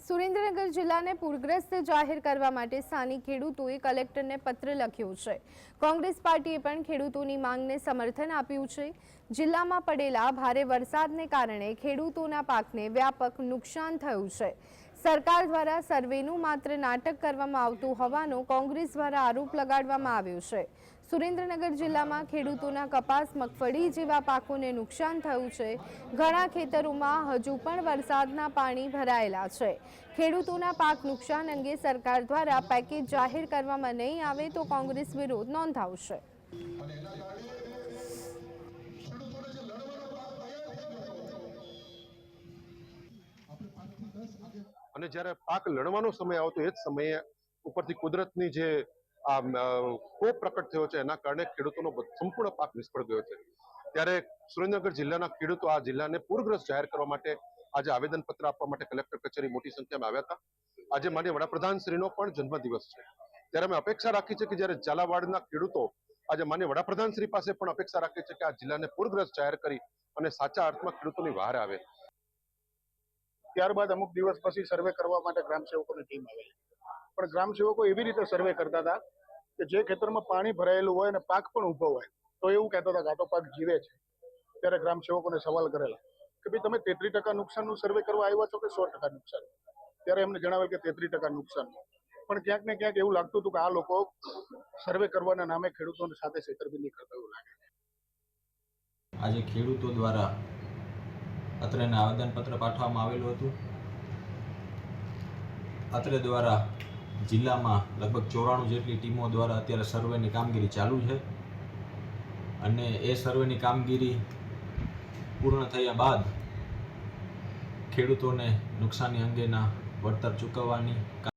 સુરેન્દ્રનગર જિલ્લાને પૂરગ્રસ્ત જાહેર કરવા માટે સ્થાનિક ખેડૂતોએ કલેક્ટરને પત્ર લખ્યો છે। કોંગ્રેસ પાર્ટીએ પણ ખેડૂતોની માંગને સમર્થન આપ્યું છે। જિલ્લામાં પડેલા ભારે વરસાદને કારણે ખેડૂતોના પાકને વ્યાપક નુકસાન થયું છે। સરકાર દ્વારા સર્વેનું માત્ર નાટક કરવામાં આવતું હોવાનો કોંગ્રેસ દ્વારા આરોપ લગાડવામાં આવ્યો છે। સુરેન્દ્રનગર જિલ્લામાં ખેડૂતોના કપાસ, મગફળી જેવા પાકોને નુકસાન થયું છે। ઘણા ખેતરોમાં હજુ પણ વરસાદના પાણી ભરાયેલા છે। ખેડૂતોના પાક નુકસાન અંગે સરકાર દ્વારા પેકેજ જાહેર કરવામાં નહીં આવે તો કોંગ્રેસ વિરોધ નોંધાવશે। અને જ્યારે પાક લણવાનો સમય આવતો એ જ સમયે ઉપરથી કુદરતની જે કોપ પ્રકટ થયો છે એના કારણે ખેડૂતોનો સંપૂર્ણ પાક નિષ્ફળ ગયો છે। ત્યારે સુરેન્દ્રનગર જિલ્લાના ખેડૂતો આ જિલ્લાને પૂરગ્રસ્ત જાહેર કરવા માટે આજે આવેદનપત્ર આપવા માટે કલેક્ટર કચેરી મોટી સંખ્યામાં આવ્યા હતા। આજે માનનીય વડાપ્રધાનશ્રીનો પણ જન્મદિવસ છે, ત્યારે અમે અપેક્ષા રાખી છે કે જ્યારે ઝાલાવાડના ખેડૂતો આજે માનનીય વડાપ્રધાનશ્રી પાસે પણ અપેક્ષા રાખે છે કે આ જિલ્લાને પૂરગ્રસ્ત જાહેર કરી અને સાચા અર્થમાં ખેડૂતોની વહાર આવે। ત્યારબાદ અમુક દિવસ પછી સર્વે કરવા માટે ગ્રામસેવકોની ટીમ આવેલી, પણ ગ્રામસેવકો એવી રીતે સર્વે કરતા હતા કે જે ખેતરમાં પાણી ભરાયેલું હોય અને પાક પણ ઉભો હોય તો એવું કહેતા હતા કે આ તો પાક જીવે છે। ત્યારે ગ્રામસેવકોને સવાલ કરેલા કે ભાઈ તમે 33% નુકસાનનું સર્વે કરવા આવ્યા છો કે 100% નુકસાન? ત્યારે એમને જણાવ્યું કે 33% નુકસાન। પણ ક્યાંક ને ક્યાંક એવું લાગતું હતું કે આ લોકો સર્વે કરવાના નામે ખેડૂતોની સાથે છેતરપિંડી કરતા એવું લાગે। આજે ખેડૂતો દ્વારા અત્રેને આવેદનપત્ર પાઠવવામાં આવેલું હતું। અત્રે દ્વારા જિલ્લામાં લગભગ 94 જેટલી ટીમો દ્વારા અત્યારે સર્વેની કામગીરી ચાલુ છે અને એ સર્વેની કામગીરી પૂર્ણ થયા બાદ ખેડૂતોને નુકસાની અંગેના વળતર ચૂકવવાની